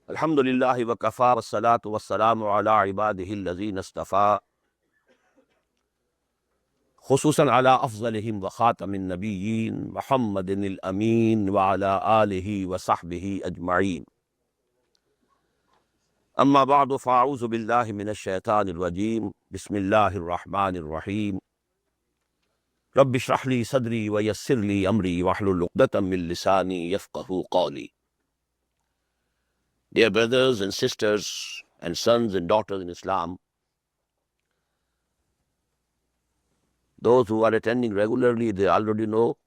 Alhamdulillahi wa kafa wa salatu wa salamu ala ibadihi allazina istafa khususan ala afzalihim wa khatamin nabiyyin Muhammadin al-amin wa ala alihi wa sahbihi ajma'in. Amma ba'du fa'auzu billahi minash shaitanir rajim. Bismillahir rahmanir rahim. Rabbi shrah li sadri wa yassir li amri wahlul 'uqdatam min lisani yafqahu qawli. Dear brothers and sisters and sons and daughters in Islam, those who are attending regularly, they already know.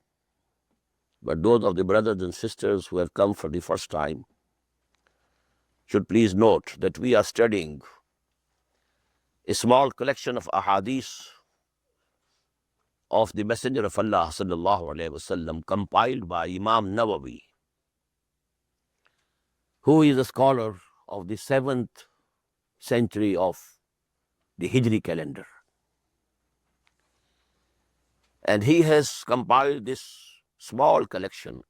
But those of the brothers and sisters who have come for the first time should please note that we are studying a small collection of ahadith of the Messenger of Allah sallallahu alaihi wasallam, compiled by Imam Nawawi, who is a scholar of the 7th century of the Hijri calendar. And he has compiled this small collection.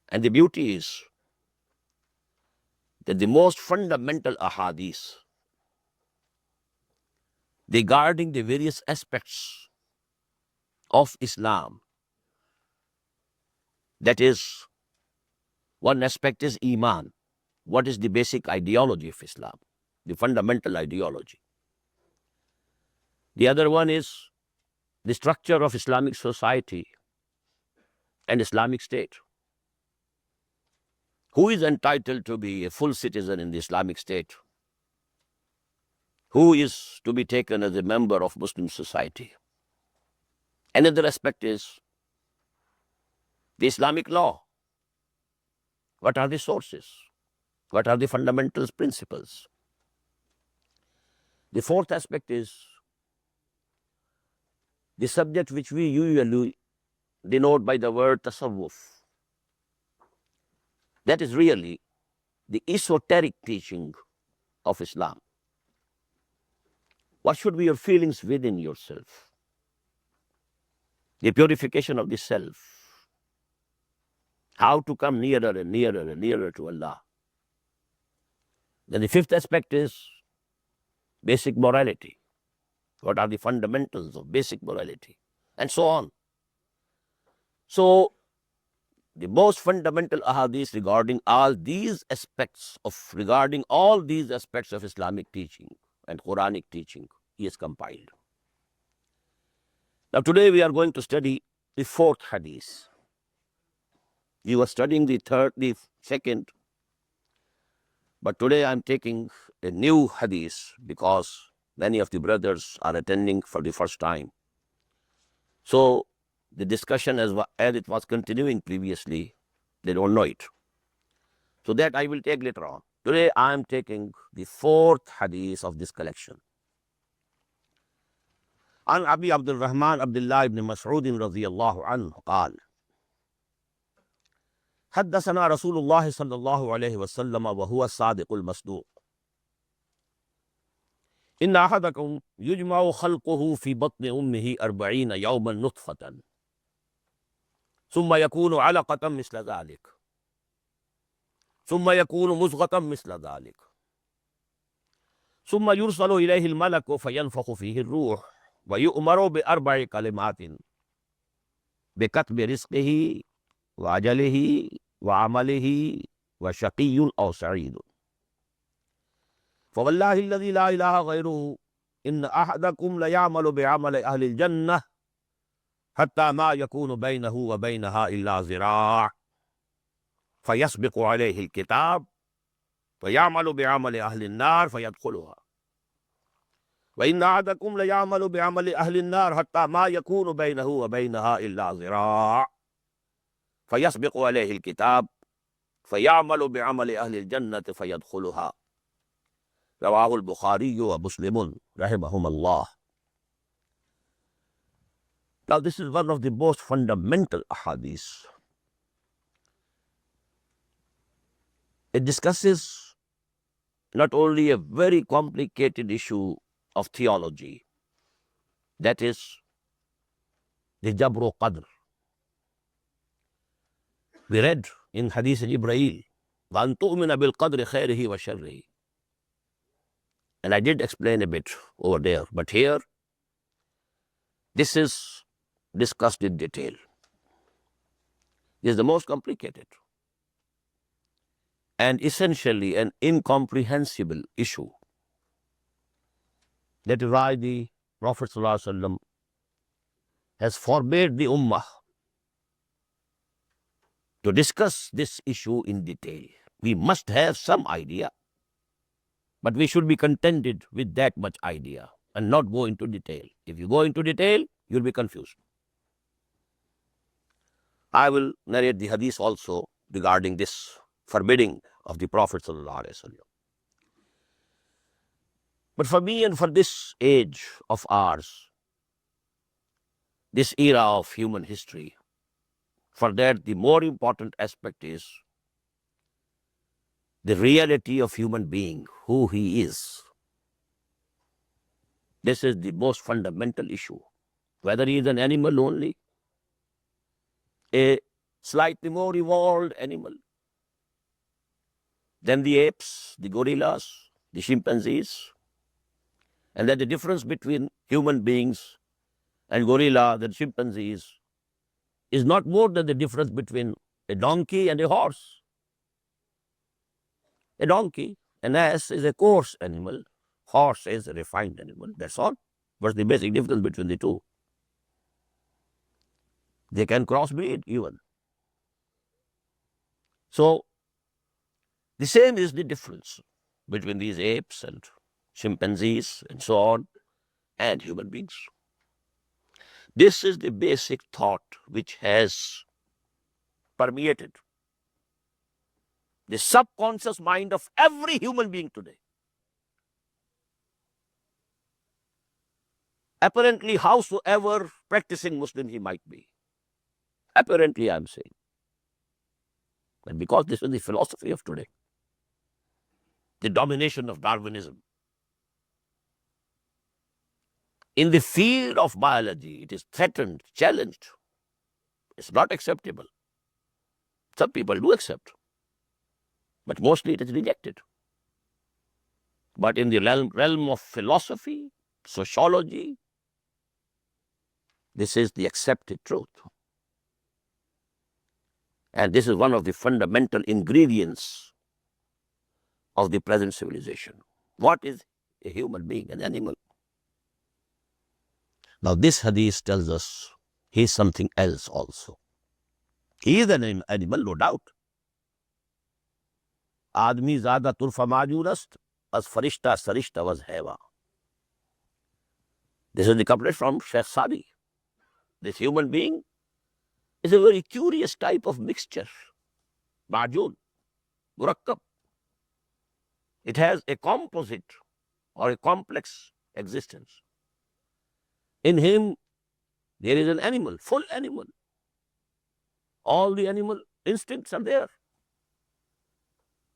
And the beauty is that the most fundamental ahadith regarding the various aspects of Islam, that is, one aspect is Iman. What is the basic ideology of Islam? The fundamental ideology. The other one is the structure of Islamic society and Islamic state. Who is entitled to be a full citizen in the Islamic state? Who is to be taken as a member of Muslim society? Another aspect is the Islamic law. What are the sources? What are the fundamental principles? The fourth aspect is the subject which we usually denote by the word tasawwuf. That is really the esoteric teaching of Islam. What should be your feelings within yourself? The purification of the self. How to come nearer and nearer and nearer to Allah. Then the fifth aspect is basic morality. What are the fundamentals of basic morality? And so on. So, the most fundamental ahadith regarding all these aspects of Islamic teaching and Quranic teaching, he has compiled. Now today we are going to study the fourth hadith. We were studying the second, but today I am taking a new hadith because many of the brothers are attending for the first time. So the discussion as it was continuing previously, they don't know it. So that I will take later on. Today I am taking the fourth hadith of this collection. عن أبي عبد الرحمن عبد الله بن مسعود رضي الله عنه قال حدثنا رسول الله صلى الله عليه وسلم وهو الصادق المصدوق إن أحدكم يجمع خلقه في بطن أمه 40 يوما نطفة ثم يكون علقة مثل ذلك ثم يكون مزغة مثل ذلك ثم يرسل إليه الملك فينفخ فيه الروح ويؤمر ب4 كلمات بكتب رزقه وأجله وعمله وشقي أو سعيد فوالله الذي لا إله غيره إن أحدكم ليعمل بعمل أهل الجنة حتى ما يكون بينه وبينها إلا ذراع فيسبق عليه الكتاب فيعمل بعمل أهل النار فيدخلها وإن أحدكم ليعمل بعمل أهل النار حتى ما يكون بينه وبينها إلا ذراع فيسبق عليه الكتاب فيعمل بعمل أهل الجنة فيدخلها رواه البخاري ومسلم رحمهم الله. Now this is one of the most fundamental ahadith. It discusses not only a very complicated issue of theology, that is the Jabr Qadr. We read in Hadith Jibreel وَأَن تُؤْمِنَ بِالْقَدْرِ خَيْرِهِ وَشَرِّهِ. And I did explain a bit over there, but here, this is discussed in detail. This is the most complicated and essentially an incomprehensible issue. That is why the Prophet ﷺ has forbade the Ummah to discuss this issue in detail. We must have some idea, but we should be contented with that much idea and not go into detail. If you go into detail, you'll be confused. I will narrate the hadith also regarding this forbidding of the Prophet ﷺ. But for me and for this age of ours, this era of human history, for that the more important aspect is the reality of human being, who he is. This is the most fundamental issue. Whether he is an animal only, a slightly more evolved animal than the apes, the gorillas, the chimpanzees, and that the difference between human beings and gorilla, the chimpanzees, is not more than the difference between a donkey and a horse. A donkey, an ass, is a coarse animal. Horse is a refined animal. That's all. What's the basic difference between the two? They can crossbreed even. So, the same is the difference between these apes and chimpanzees and so on and human beings. This is the basic thought which has permeated the subconscious mind of every human being today. Apparently, howsoever practicing Muslim he might be. Apparently, I'm saying. And because this is the philosophy of today, the domination of Darwinism. In the field of biology, it is threatened, challenged. It's not acceptable. Some people do accept, but mostly it is rejected. But in the realm of philosophy, sociology, this is the accepted truth. And this is one of the fundamental ingredients of the present civilization. What is a human being, an animal? Now this hadith tells us he is something else also. He is an animal, no doubt. Admi zada turfa majunast, as farishta sarishta was heva. This is the couplet from Sheikh Sadi. This human being is a very curious type of mixture. Majun, murakkab. It has a composite or a complex existence. In him, there is an animal, full animal. All the animal instincts are there.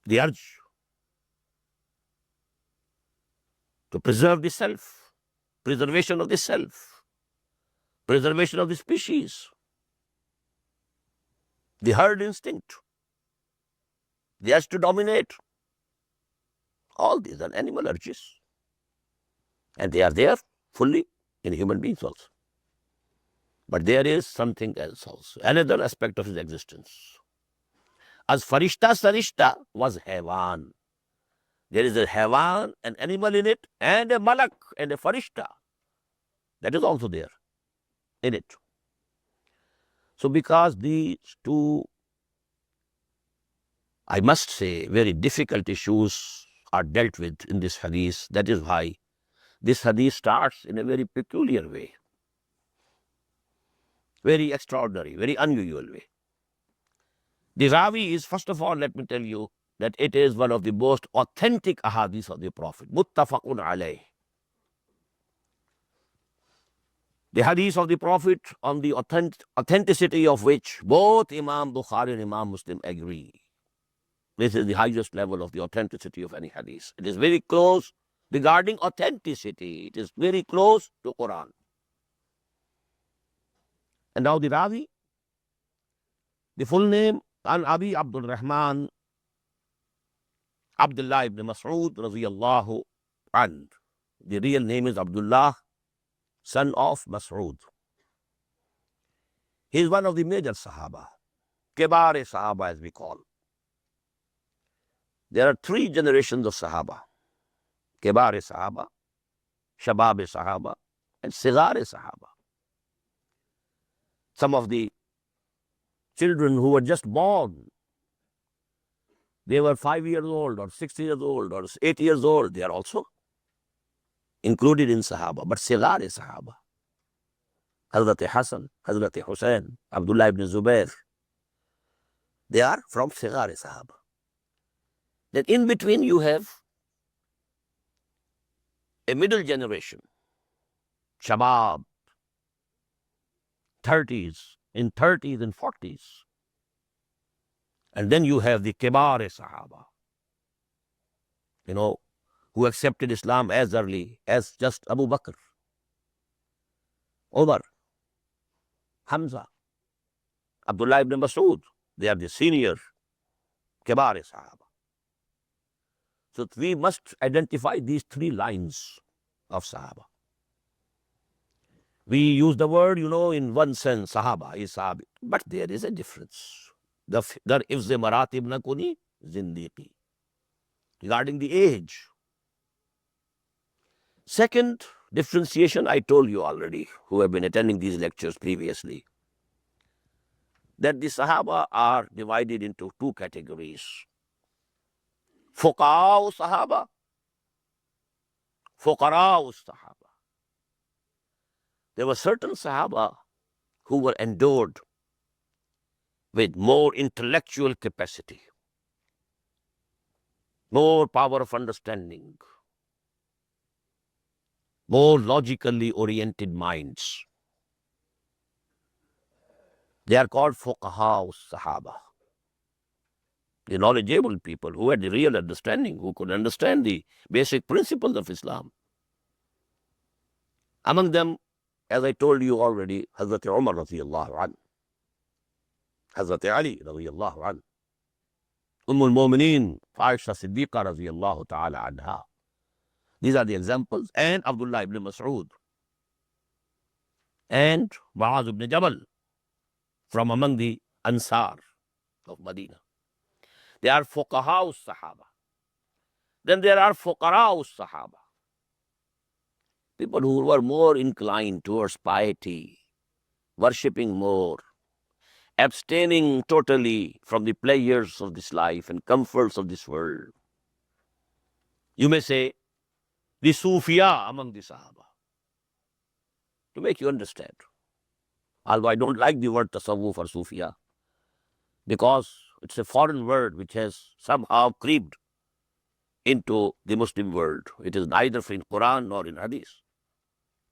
The urge to preserve the self, preservation of the self, preservation of the species, the herd instinct, the urge to dominate. All these are animal urges. And they are there fully in human beings also. But there is something else also, another aspect of his existence. As farishta sarishta was hewan. There is a hewan, an animal in it, and a malak and a farishta. That is also there in it. So because these two, I must say, very difficult issues are dealt with in this hadith, that is why this hadith starts in a very peculiar way. Very extraordinary, very unusual way. The Rawi is, first of all, let me tell you, that it is one of the most authentic ahadith of the Prophet. Muttafaqun alayh. The hadith of the Prophet, on the authenticity of which both Imam Bukhari and Imam Muslim agree. This is the highest level of the authenticity of any hadith. It is very close regarding authenticity. It is very close to Quran. And now the Rawi, the full name, An Abi Abdul Rahman Abdullah ibn Mas'ud radiyallahu anhu. The real name is Abdullah, son of Mas'ud. He is one of the major Sahaba, Kebare Sahaba as we call. There are three generations of Sahaba: Kebare Sahaba, Shabab Sahaba, and Sigare Sahaba. Some of the children who were just born, they were 5 years old or 6 years old or 8 years old, they are also included in Sahaba. But Sigare Sahaba, Hazrat Hassan, Hazrat Hussain, Abdullah ibn Zubair, they are from Sigare Sahaba. Then in between you have a middle generation, Shabab, 30s, in 30s and 40s. And then you have the Kebare Sahaba, who accepted Islam as early as just Abu Bakr, Umar, Hamza, Abdullah ibn Mas'ud. They are the senior Kebare Sahaba. So we must identify these three lines of Sahaba. We use the word, in one sense, Sahaba is Sahabi. But there is a difference. Dar ifze maratib na kuni zindiqi. Regarding the age. Second differentiation, I told you already, who have been attending these lectures previously, that the Sahaba are divided into two categories. Fuqaha Sahaba, Fuqara Sahaba. There were certain Sahaba who were endowed with more intellectual capacity, more power of understanding, more logically oriented minds. They are called Fuqaha Sahaba. The knowledgeable people who had the real understanding, who could understand the basic principles of Islam. Among them, as I told you already, Hazrat Umar radiyallahu anhu, Hazrat Ali radiyallahu anhu, al-Mu'mineen, Aisha Siddiqa radiyallahu ta'ala anha. These are the examples. And Abdullah ibn Mas'ud. And Mu'adh ibn Jabal, from among the Ansar of Medina. They are Fuqaha Sahaba. Then there are Fuqara Sahaba. People who were more inclined towards piety, worshipping more, abstaining totally from the pleasures of this life and comforts of this world. You may say, the Sufiya among the Sahaba. To make you understand. Although I don't like the word Tasawwuf or Sufiya, because it's a foreign word which has somehow creeped into the Muslim world. It is neither in Quran nor in Hadith.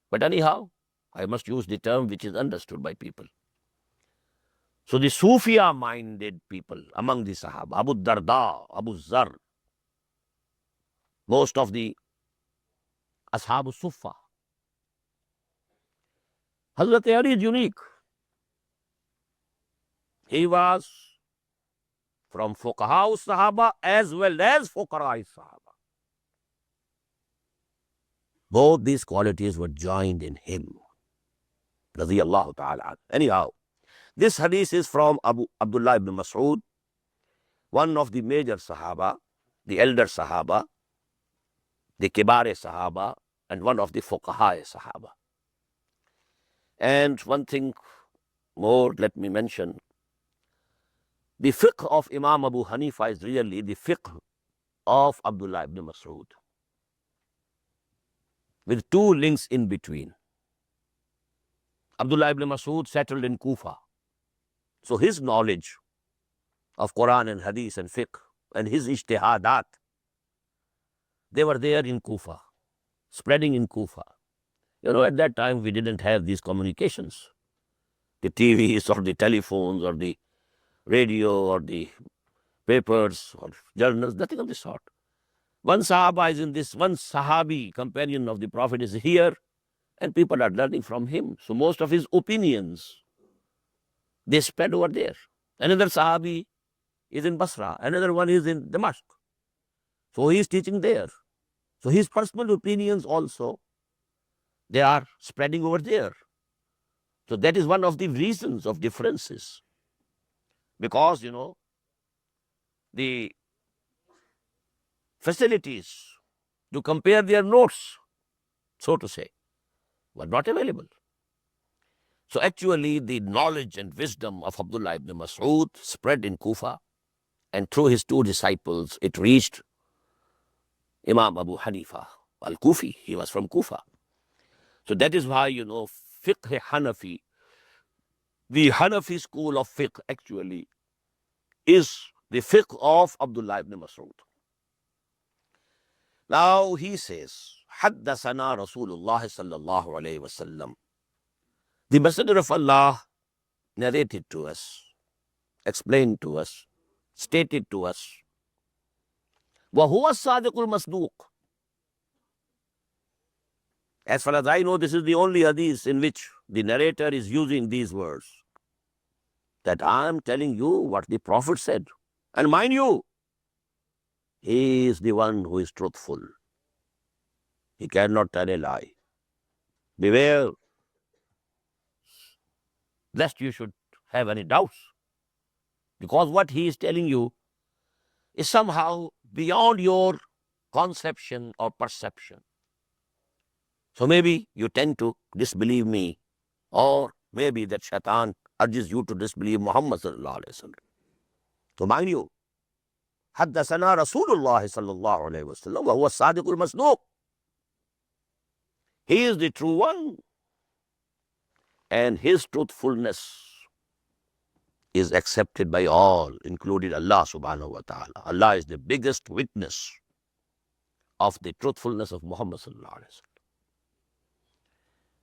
But anyhow, I must use the term which is understood by people. So the Sufiya-minded people among the Sahaba, Abu Darda, Abu Zar, most of the Ashab Suffa. Hazrat Ali is unique. He was from Fuqaha Sahaba as well as Fuqara Sahaba. Both these qualities were joined in him. Radiyallahu ta'ala. Anyhow, this hadith is from Abdullah ibn Mas'ud, one of the major Sahaba, the elder Sahaba, the Kibare Sahaba, and one of the Fuqaha Sahaba. And one thing more, let me mention, the fiqh of Imam Abu Hanifa is really the fiqh of Abdullah ibn Mas'ud, with two links in between. Abdullah ibn Mas'ud settled in Kufa. So his knowledge of Quran and Hadith and fiqh and his ijtihadat, they were there in Kufa, spreading in Kufa. At that time we didn't have these communications, the TVs or the telephones or the radio or the papers or journals, nothing of the sort. One Sahaba is in this, one Sahabi, companion of the Prophet, is here, and people are learning from him. So most of his opinions, they spread over there. Another Sahabi is in Basra, another one is in Damascus. So he is teaching there. So his personal opinions also, they are spreading over there. So that is one of the reasons of differences. Because, the facilities to compare their notes, so to say, were not available. So actually the knowledge and wisdom of Abdullah ibn Mas'ud spread in Kufa, and through his two disciples it reached Imam Abu Hanifa al-Kufi. He was from Kufa. So that is why, fiqh Hanafi, the Hanafi school of fiqh actually is the fiqh of Abdullah ibn Mas'ud. Now he says, Haddasana Rasulullah sallallahu alayhi wa sallam. The Messenger of Allah narrated to us, explained to us, stated to us, وَهُوَ الصَّادِقُ الْمَصْدُوقُ. As far as I know, this is the only hadith in which the narrator is using these words, that I am telling you what the Prophet said. And mind you, he is the one who is truthful. He cannot tell a lie. Beware, lest you should have any doubts. Because what he is telling you is somehow beyond your conception or perception. So maybe you tend to disbelieve me, or maybe that shaitan urges you to disbelieve Muhammad sallallahu alayhi wa sallam. So mind you, Haddasana Rasulullah sallallahu alayhi wa sallam wa huwa sadiqul masduq. He is the true one, and his truthfulness is accepted by all, including Allah subhanahu wa ta'ala. Allah is the biggest witness of the truthfulness of Muhammad sallallahu alayhi wa sallam.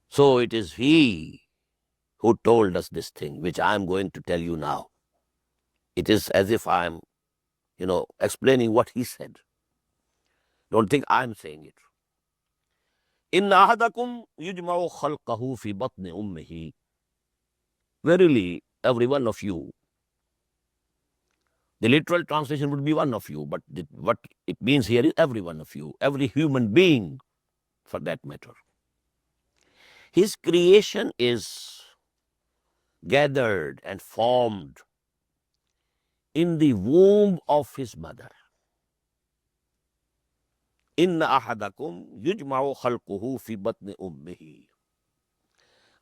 So it is he who told us this thing, which I am going to tell you now. It is as if I am, explaining what he said. Don't think I am saying it. Inna ahadakum yujma'u khalqahu fi batni ummihi. Verily, every one of you. The literal translation would be one of you, but what it means here is every one of you, every human being, for that matter. His creation is gathered and formed in the womb of his mother. Inna ahadakum yujma'u khalquhu fi batni ummihi.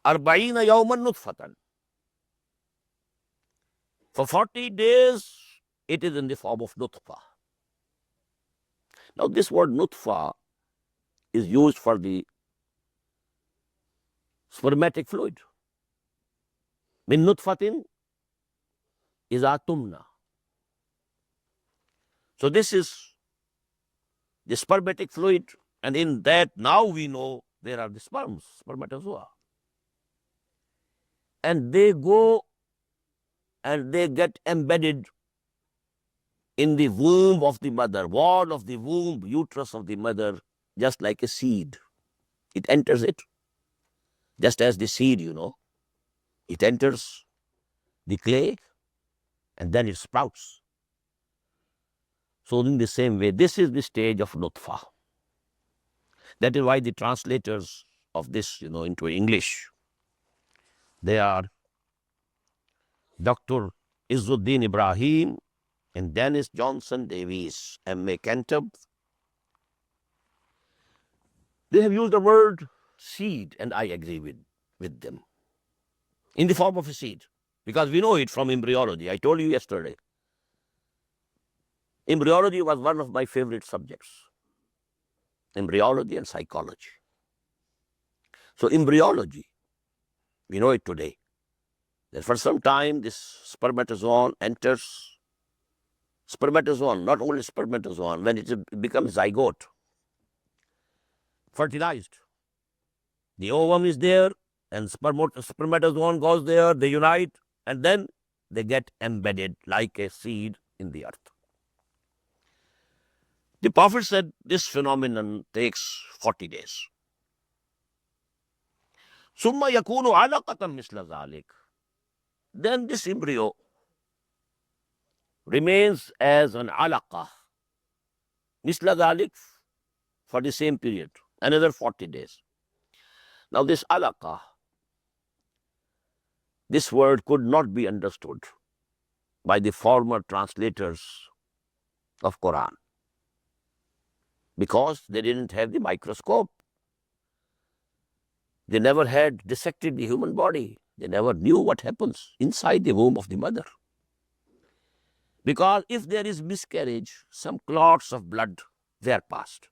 Arba'ina yawman nutfatan. For 40 days, it is in the form of nutfa. Now this word nutfa is used for the spermatic fluid. Min nutfatin iza tumna. So this is the spermatic fluid, and in that now we know there are the sperms, spermatozoa. And they go and they get embedded in the womb of the mother, wall of the womb, uterus of the mother, just like a seed. It enters it, just as the seed, it enters the clay and then it sprouts. So in the same way, this is the stage of nutfa. That is why the translators of this, into English, they are Dr. Izzuddin Ibrahim and Dennis Johnson Davies, M.A. Cantab. They have used the word seed, and I agree with them, in the form of a seed, because we know it from embryology. I told you yesterday. Embryology was one of my favorite subjects. Embryology and psychology. So embryology, we know it today, that for some time this spermatozoon enters, spermatozoon, not only spermatozoon, when it becomes zygote, fertilized. The ovum is there and spermatozoon goes there, they unite, and then they get embedded like a seed in the earth. The Prophet said this phenomenon takes 40 days. Summa yakunu alaqatan misla zalik. Then this embryo remains as an alaqa, Misla Dhalik for the same period, another 40 days. Now this alaqa, this word could not be understood by the former translators of Quran because they didn't have the microscope. They never had dissected the human body. They never knew what happens inside the womb of the mother. Because if there is miscarriage, some clots of blood were passed.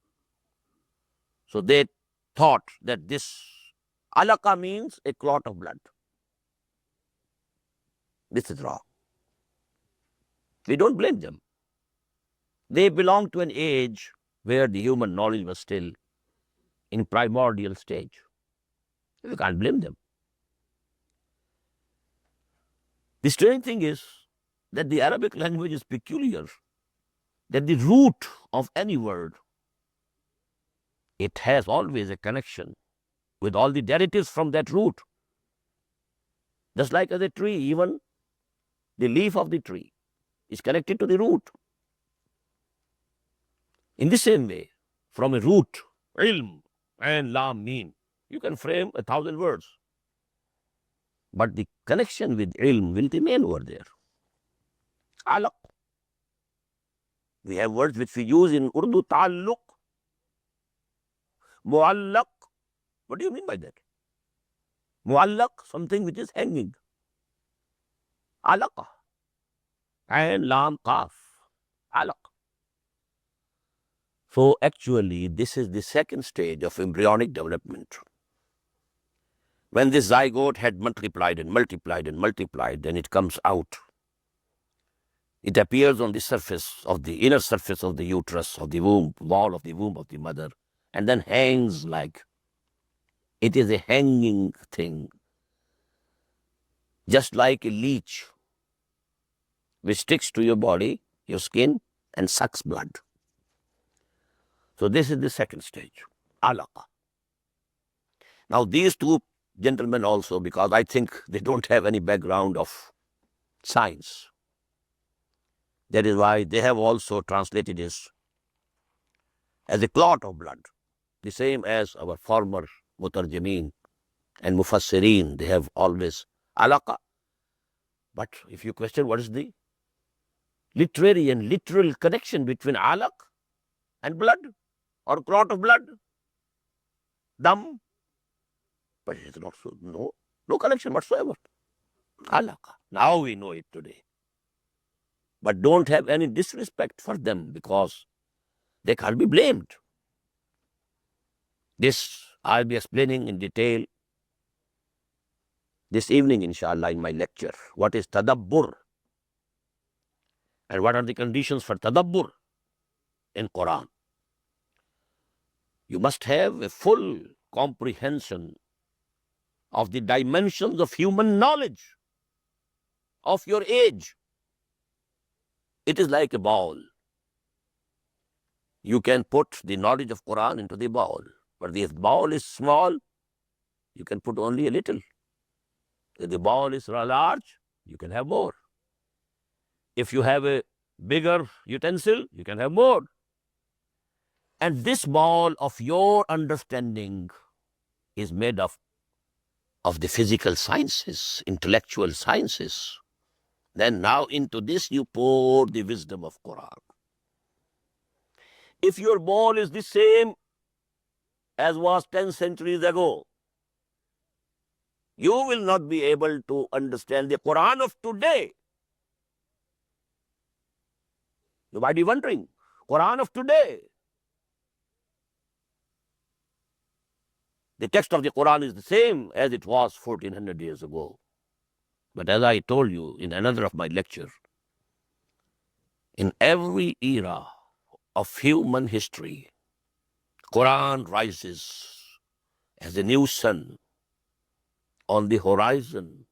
So they thought that this alaqa means a clot of blood. This is wrong. We don't blame them. They belong to an age where the human knowledge was still in primordial stage. We can't blame them. The strange thing is that the Arabic language is peculiar, that the root of any word, it has always a connection with all the derivatives from that root. Just like as a tree, even the leaf of the tree is connected to the root. In the same way, from a root, ilm and lam mean, you can frame 1,000 words. But the connection with ilm will remain over there. Alaq. We have words which we use in Urdu, ta'alluq, muallaq. What do you mean by that? Muallaq, something which is hanging. Alaqa. And lam qaf. Alaq. So actually, this is the second stage of embryonic development. When this zygote had multiplied and multiplied and multiplied, then it comes out. It appears on the surface of the inner surface of the uterus, of the womb, wall of the womb of the mother, and then hangs like, it is a hanging thing, just like a leech which sticks to your body, your skin, and sucks blood. So this is the second stage, alaqa. Now these two gentlemen also, because I think they don't have any background of science, that is why they have also translated this as a clot of blood, the same as our former mutarjimeen and mufassirin, they have always alaqa. But if you question what is the literary and literal connection between alaq and blood or clot of blood, dam, but it is not so, no connection whatsoever. Alaqa. Now we know it today. But don't have any disrespect for them because they can't be blamed. This I'll be explaining in detail this evening, inshallah, in my lecture. What is tadabbur? And what are the conditions for tadabbur in Quran? You must have a full comprehension of the dimensions of human knowledge of your age. It is like a ball. You can put the knowledge of Quran into the ball, but if the ball is small, you can put only a little. If the ball is large, you can have more. If you have a bigger utensil, you can have more. And this ball of your understanding is made of the physical sciences, intellectual sciences. Then now into this you pour the wisdom of Quran. If your ball is the same as was 10 centuries ago, you will not be able to understand the Quran of today. You might be wondering, Quran of today. The text of the Quran is the same as it was 1400 years ago. But as I told you in another of my lectures, in every era of human history, Quran rises as a new sun on the horizon,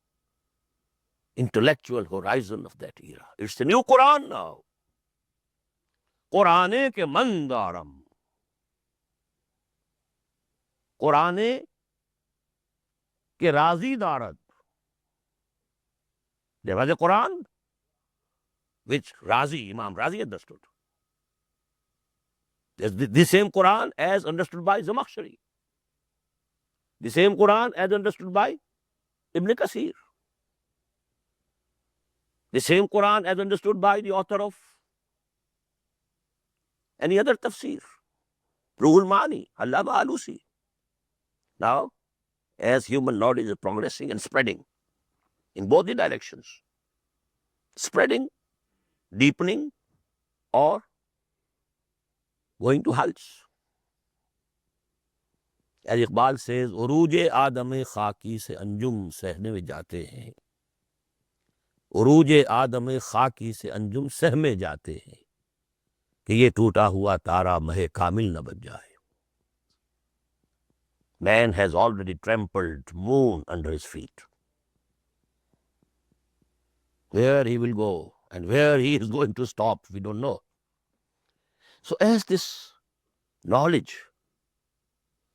intellectual horizon of that era. It's the new Quran now. Qurane ke mandaram. Qurane ke razi darat. There was a Quran which Imam Razi understood. The same Quran as understood by Zamakhshari. The same Quran as understood by Ibn Kathir. The same Quran as understood by the author of any other tafsir. Ruhul Mani, Allama Alusi. Now, as human knowledge is progressing and spreading in both the directions, spreading, deepening, or going to heights. As Iqbal says, उरूज आदम खाकी से अंजुम सहने में जाते हैं, उरूज आदम खाकी से अंजुम सहमे जाते हैं कि ये टूटा हुआ तारा महे कामिल न बन जाए. Man has already trampled moon under his feet. Where he will go and where he is going to stop, we don't know. So as this knowledge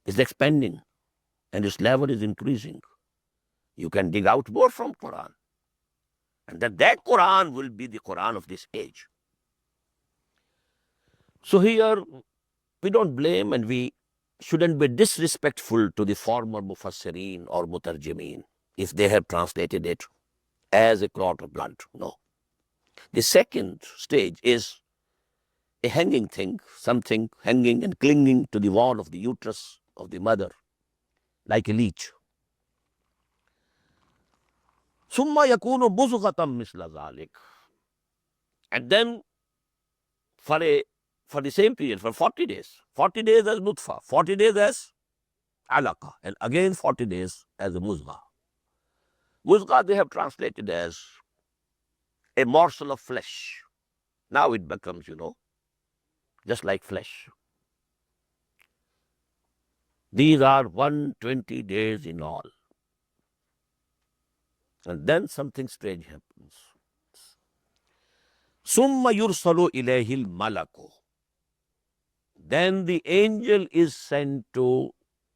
is expanding and its level is increasing, you can dig out more from Quran. And that Quran will be the Quran of this age. So here, we don't blame and we shouldn't be disrespectful to the former Mufassirin or Mutarjimeen if they have translated it as a clot of blood. No. The second stage is a hanging thing, something hanging and clinging to the wall of the uterus of the mother, like a leech. Summa yakunu buzghatam misla zalik. And then for the same period, for 40 days as nutfa, 40 days as alaqa, and again 40 days as a muzgha. Muzgha they have translated as a morsel of flesh. Now it becomes, just like flesh. These are 120 days in all. And then something strange happens. Summa yursalu ilayhil malaku. Then the angel is sent to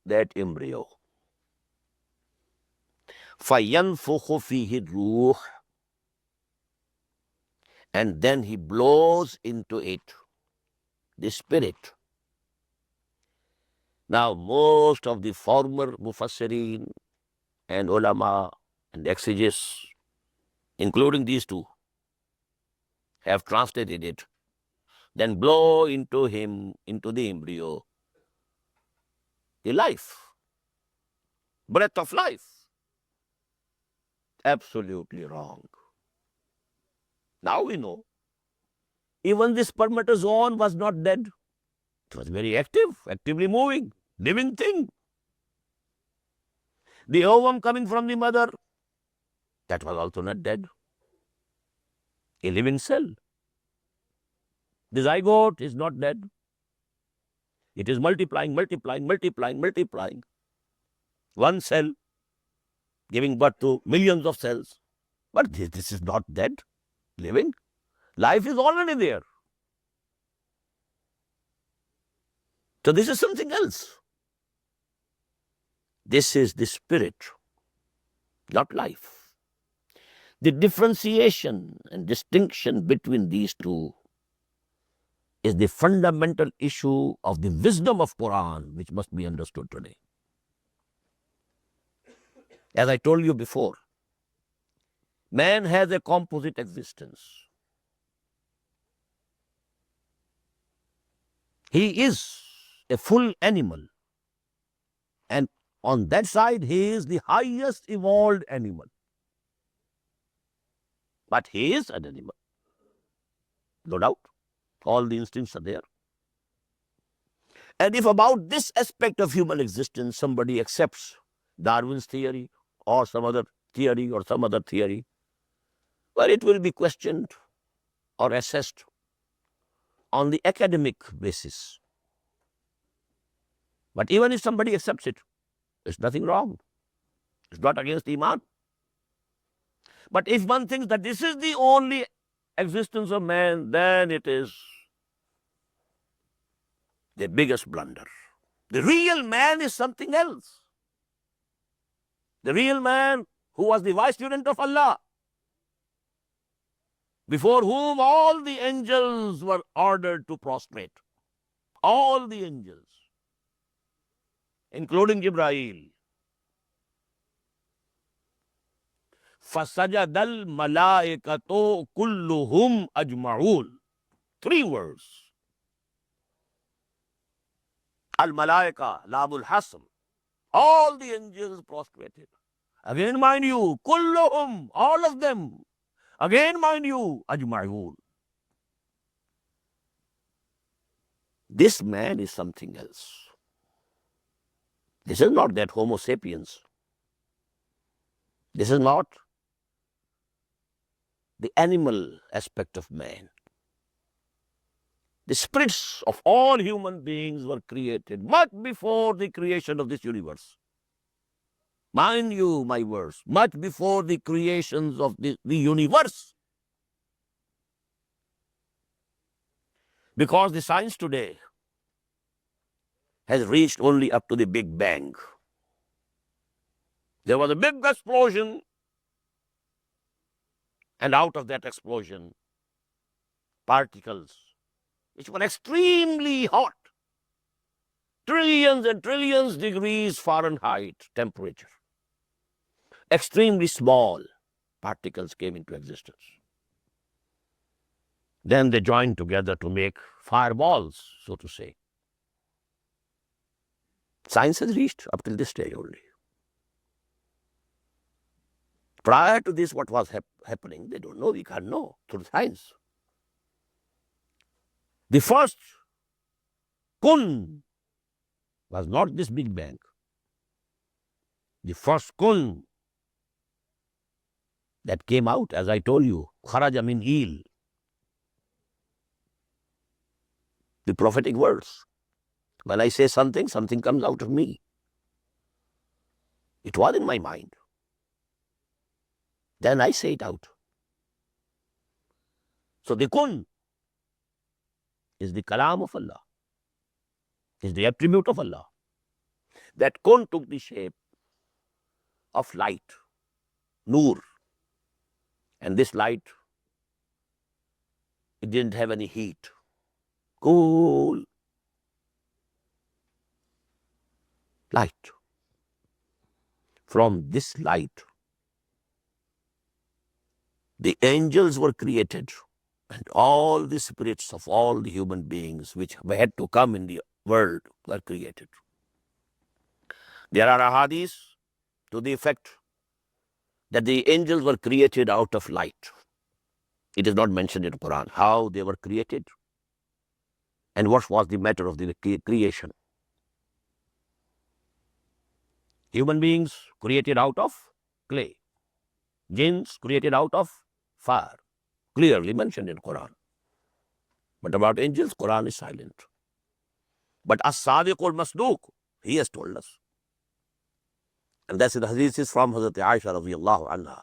that embryo. فَيَنْفُخُ فِيهِ الرُّوحِ. And then he blows into it the spirit. Now, most of the former Mufassirin and ulama and exegetes, including these two, have translated it. Then blow into him, into the embryo, the life, breath of life. Absolutely wrong. Now we know, even the spermatozoon was not dead. It was very active, actively moving, living thing. The ovum coming from the mother, that was also not dead. A living cell. The zygote is not dead. It is multiplying. One cell giving birth to millions of cells. But this is not dead, living. Life is already there. So this is something else. This is the spirit, not life. The differentiation and distinction between these two is the fundamental issue of the wisdom of Quran, which must be understood today. As I told you before, man has a composite existence. He is a full animal. And on that side, he is the highest evolved animal. But he is an animal. No doubt. All the instincts are there. And if about this aspect of human existence somebody accepts Darwin's theory or some other theory, well, it will be questioned or assessed on the academic basis. But even if somebody accepts it, there's nothing wrong. It's not against Iman. But if one thinks that this is the only existence of man, then it is the biggest blunder. The real man is something else. The real man who was the vicegerent of Allah, before whom all the angels were ordered to prostrate. all the angels, including Jibreel. فَسَجَدَ الْمَلَائِكَةُ كُلُّهُمْ أَجْمَعُونَ. 3 words. Al-Malaika, Lamul Hasm. All the angels prostrated. Again, mind you, kulluhum, all of them. Again, mind you, ajma'un. This man is something else. This is not that Homo sapiens. This is not the animal aspect of man. The spirits of all human beings were created much before the creation of this universe. Mind you, my words, much before the creations of the universe. Because the science today has reached only up to the Big Bang. There was a big explosion, and out of that explosion, particles which were extremely hot, trillions and trillions degrees Fahrenheit temperature. Extremely small particles came into existence. Then they joined together to make fireballs, so to say. Science has reached up till this stage only. Prior to this, what was happening, they don't know, we can't know through science. The first kun was not this Big Bang. The first kun that came out, as I told you, kharaja min il. The prophetic words. When I say something, something comes out of me. It was in my mind. Then I say it out. So the kun is the kalam of Allah, is the attribute of Allah. That kun took the shape of light, nur. And this light, it didn't have any heat. Cool light. From this light, the angels were created, and all the spirits of all the human beings which had to come in the world were created. There are ahadiths to the effect that the angels were created out of light. It is not mentioned in the Quran how they were created and what was the matter of the creation. Human beings created out of clay. Jinns created out of fire. Clearly mentioned in Quran. But about angels, Quran is silent. But As-Sadiqul Masduq, he has told us. And that's the hadith is from Hazrat Aisha radiyallahu anha.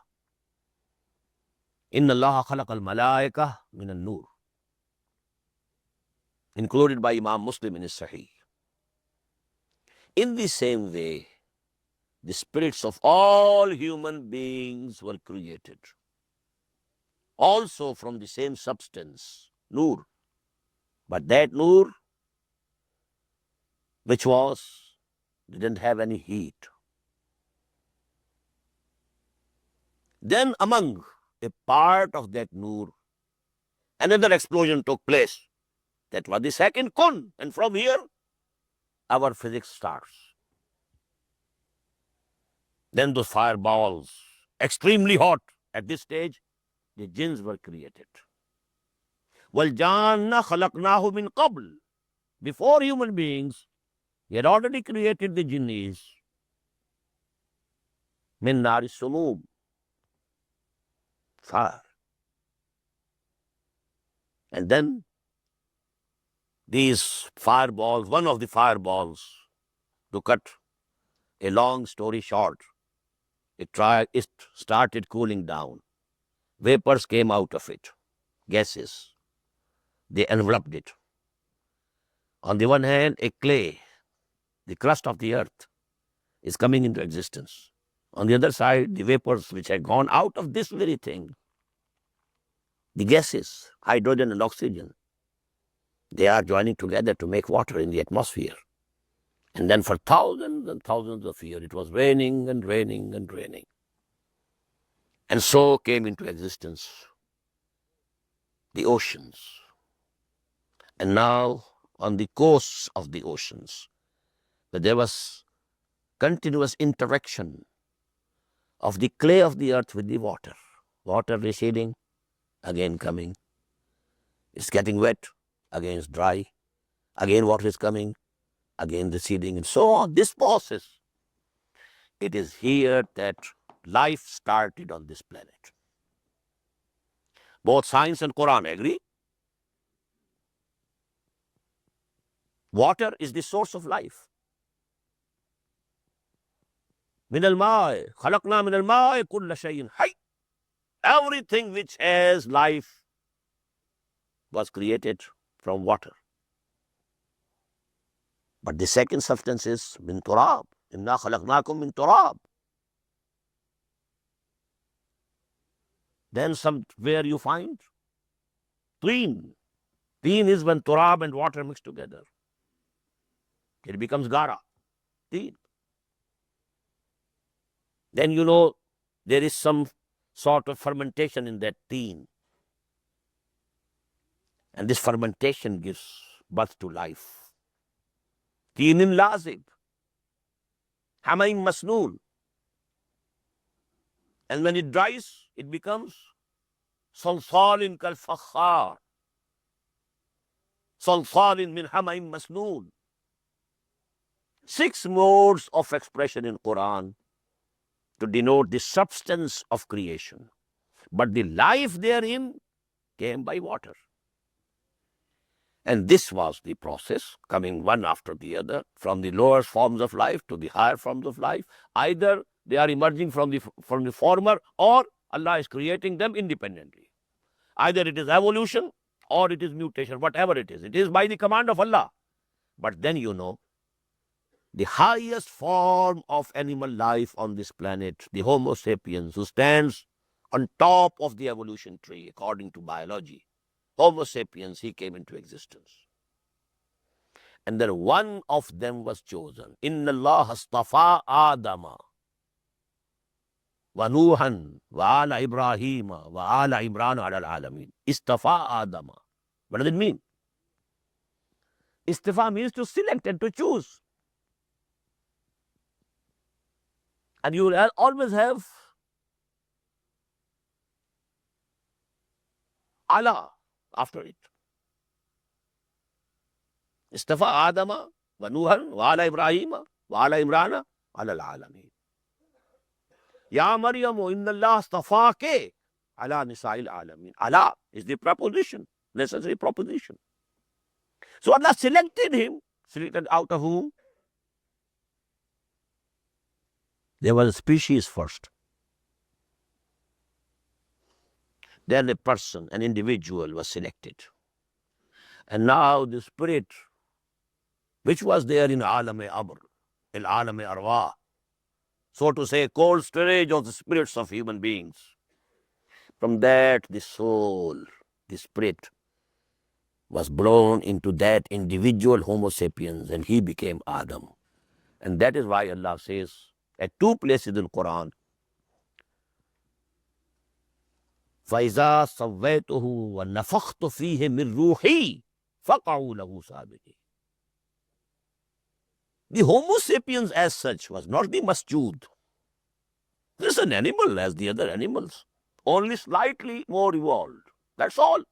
Inna Allah khalaqa al-malaika min al-nur. Included by Imam Muslim in his Sahih. In the same way, the spirits of all human beings were created. Also from the same substance, nur. But that nur, which didn't have any heat. Then among a part of that nur, another explosion took place. That was the second kun. And from here, our physics starts. Then those fireballs, extremely hot. At this stage, the jinns were created. وَالْجَانَّ خَلَقْنَاهُ مِنْ قَبْلِ. Before human beings, he had already created the jinnis. مِنْ نَارِ السُّمُومِ. Fire. And then these fireballs, one of the fireballs, to cut a long story short, it started cooling down. Vapors came out of it, gases. They enveloped it. On the one hand, a clay, the crust of the earth, is coming into existence. On the other side, the vapors which had gone out of this very thing, the gases, hydrogen and oxygen, They are joining together to make water in the atmosphere. And then for thousands and thousands of years, it was raining and raining and raining. And so came into existence the oceans. And now on the coasts of the oceans, there was continuous interaction of the clay of the earth with the water. Water receding, again coming. It's getting wet, again it's dry. Again water is coming, again receding, and so on. This process, it is here that life started on this planet. Both science and Quran agree. Water is the source of life. من الماء خلقنا من الماء كل شيء حي. Everything which has life was created from water. But the second substance is min turab. Inna khalaqnakum min turab. Then somewhere you find teen. Teen is when turab and water mix together. It becomes gara, teen. Then you know there is some sort of fermentation in that teen. And this fermentation gives birth to life. Teenin lazib, hamaim masnool. And when it dries, it becomes salsalin kal fakhar. Salsalin min hamaim masnool. 6 modes of expression in Quran to denote the substance of creation. But the life therein came by water. And this was the process, coming one after the other, from the lower forms of life to the higher forms of life. Either they are emerging from the former, or Allah is creating them independently. Either it is evolution or it is mutation, whatever it is by the command of Allah. But then you know, the highest form of animal life on this planet, the Homo sapiens, who stands on top of the evolution tree according to biology, Homo sapiens, he came into existence. And then one of them was chosen. Inna Allah astafa Adama wa Nuhan wa ala Ibrahima wa ala Imran ala alamin. Istafa Adama. What does it mean? Istifa means to select and to choose. And you will always have Allah after it. Istafa Adama wa Nuhan wa ala Ibrahima wa ala Imrana ala alamin. Ya Maryamu inna Allah astafake ala nisa'il alamin. Allah is the preposition, necessary proposition. So Allah selected him, selected out of whom? There was a species first. Then a person, an individual was selected. And now the spirit, which was there in Alam-e-Amr, in Alam-e-Arwah, so to say, cold storage of the spirits of human beings. From that, the soul, the spirit, was blown into that individual Homo sapiens, and he became Adam. And that is why Allah says at 2 places in Quran, فَإِذَا سَوَّيْتُهُ وَنَفَخْتُ فِيهِ مِنْ رُوحِي فَقَعُوا لَهُ سَاجِدِينَ. The Homo sapiens as such was not the masjud. This is an animal as the other animals, only slightly more evolved. That's all.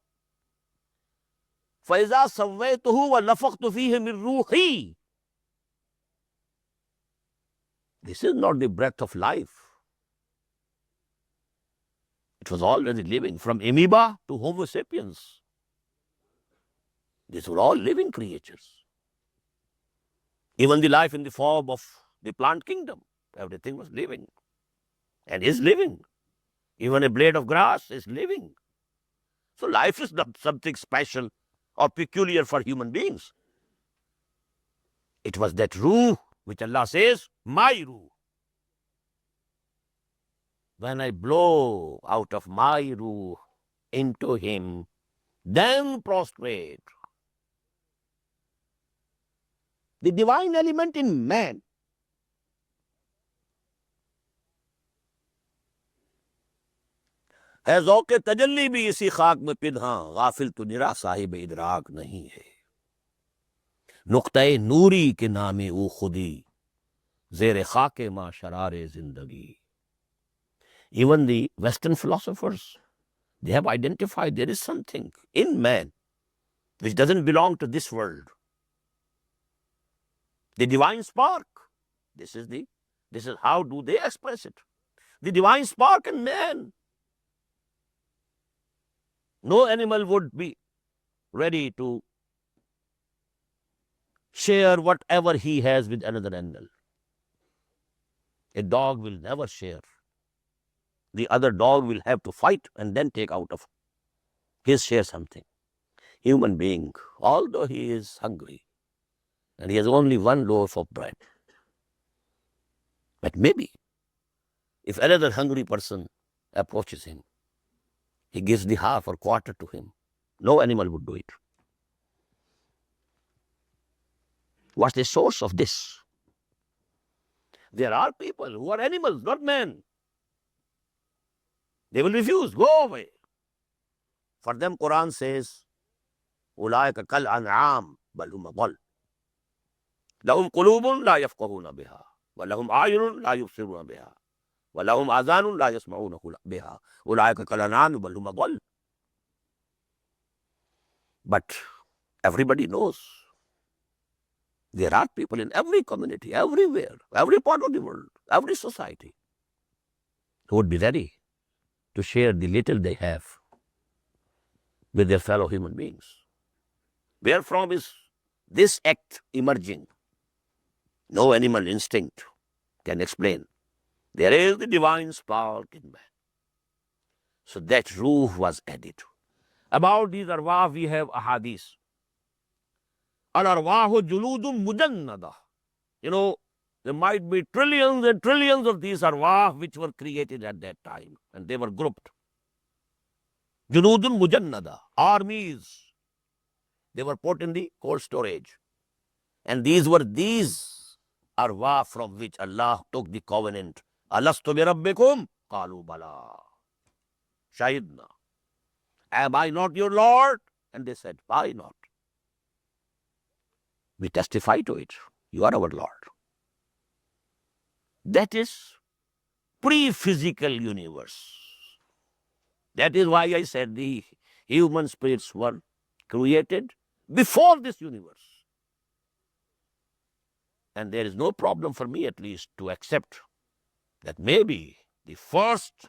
فَإِذَا سَوَّيْتُهُ وَنَفَخْتُ فِيهِ مِنْ رُوحِي. This is not the breath of life. It was already living, from amoeba to Homo sapiens. These were all living creatures. Even the life in the form of the plant kingdom, everything was living and is living. Even a blade of grass is living. So life is not something special or peculiar for human beings. It was that ruh which Allah says, my ruh. When I blow out of my ruh into him, then prostrate. the divine element in man. है ज़ौक़ तजल्ली भी इसी खाक में पिन्हा, गाफिल तो निरा साहिब इदराक नहीं है। नुक्ता-ए नूरी के नामे वो खुदी, ज़ेर खाके मा शरारे जिंदगी. Even the Western philosophers, they have identified there is something in man which doesn't belong to this world. The divine spark. This is how do they express it. The divine spark in man. No animal would be ready to share whatever he has with another animal. A dog will never share. The other dog will have to fight and then take out of his share something. Human being, although he is hungry and he has only one loaf of bread, but maybe if another hungry person approaches him, he gives the half or quarter to him. No animal would do it. What's the source of this? There are people who are animals, not men. They will refuse, go away. For them, Quran says, أُولَٰئِكَ كَالْأَنْعَامِ بَلْ هُمْ أَضَلُّ لَهُمْ قُلُوبٌ لَا يَفْقَهُونَ بِهَا وَلَهُمْ أَعْيُنٌ لَا يُبْصِرُونَ بِهَا وَلَهُمْ آذَانٌ لَا يَسْمَعُونَ بِهَا أُولَٰئِكَ كَالْأَنْعَامِ بَلْ هُمْ أَضَلُّ. But everybody knows there are people in every community, everywhere, every part of the world, every society, who would be ready to share the little they have with their fellow human beings. Wherefrom is this act emerging? No animal instinct can explain. There is the divine spark in man. So that ruh was added. About these arwah we have ahadith. Al-arwahu juludun mujannada. There might be trillions and trillions of these arwah which were created at that time, and they were grouped. Juludun mujannada, armies. They were put in the cold storage. And these arwah from which Allah took the covenant. Alastu bi rabbikum? Qalu bala. Shahidna. Am I not your Lord? And they said, why not? We testify to it. You are our Lord. That is pre-physical universe. That is why I said the human spirits were created before this universe. And there is no problem for me, at least, to accept that maybe the first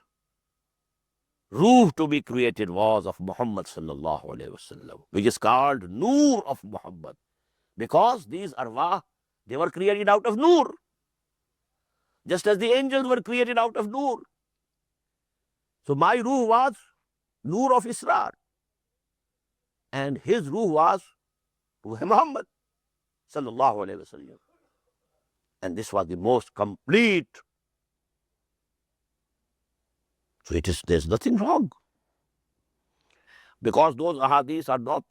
ruh to be created was of Muhammad sallallahu alaihi wasallam, which is called Noor of Muhammad, because these arwah, they were created out of Noor, just as the angels were created out of Noor. So my ruh was Noor of Israr, and his ruh was Muhammad sallallahu alaihi wasallam. And this was the most complete. So there's nothing wrong. Because those ahadith are not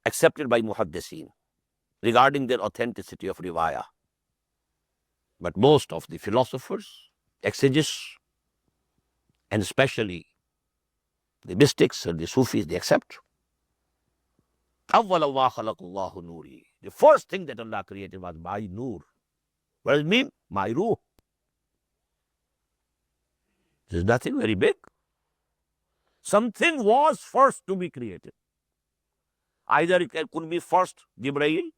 accepted by muhaddiseen regarding their authenticity of riwayah. But most of the philosophers, exegetes, and especially the mystics and the Sufis, they accept. أَوَّلَ اللَّهُ خَلَقَ اللَّهُ نُورِي. The first thing that Allah created was my Noor. What does it mean? My ruh. There's nothing very big. Something was first to be created. Either it could be first Jibreel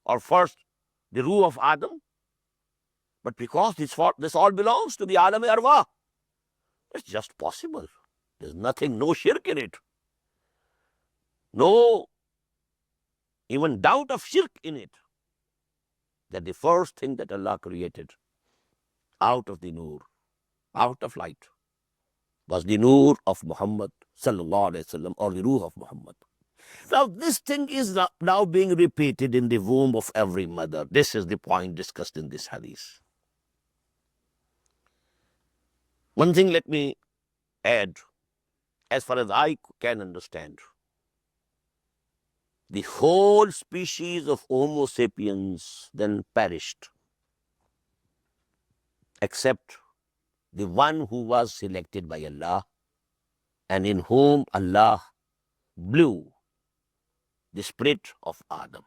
or first the ruh of Adam. But because this all belongs to the Alam-e Arwah, it's just possible. There's nothing, no shirk in it. No even doubt of shirk in it. That the first thing that Allah created out of the Noor, out of light, was the Noor of Muhammad sallallahu alaihi wasallam, or the Ruh of Muhammad. Now this thing is now being repeated in the womb of every mother. This is the point discussed in this hadith. One thing let me add, as far as I can understand. the whole species of Homo sapiens then perished, except the one who was selected by Allah and in whom Allah blew the spirit of Adam.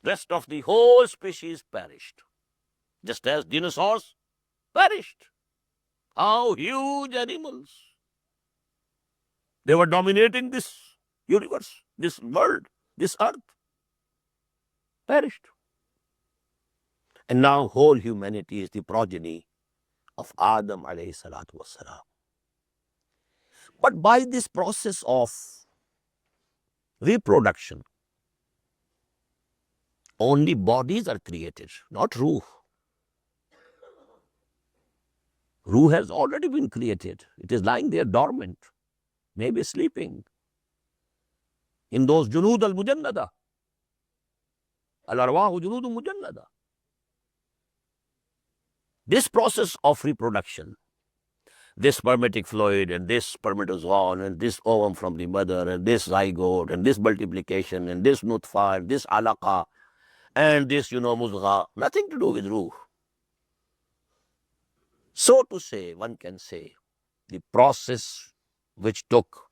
Rest of the whole species perished, just as dinosaurs perished. How huge animals! They were dominating this universe, this world, this earth. Perished. And now whole humanity is the progeny of Adam alayhi salatu wassalam. But by this process of reproduction, only bodies are created, not ruh. Ruh has already been created. It is lying there dormant, maybe sleeping in those junud al-mujannada. Al-arwahu junud al-mujannada. This process of reproduction, this spermatic fluid and this spermatozoon and this ovum from the mother and this zygote and this multiplication and this nutfa and this alaqa and this, muzgha, nothing to do with ruh. So to say, one can say, the process which took,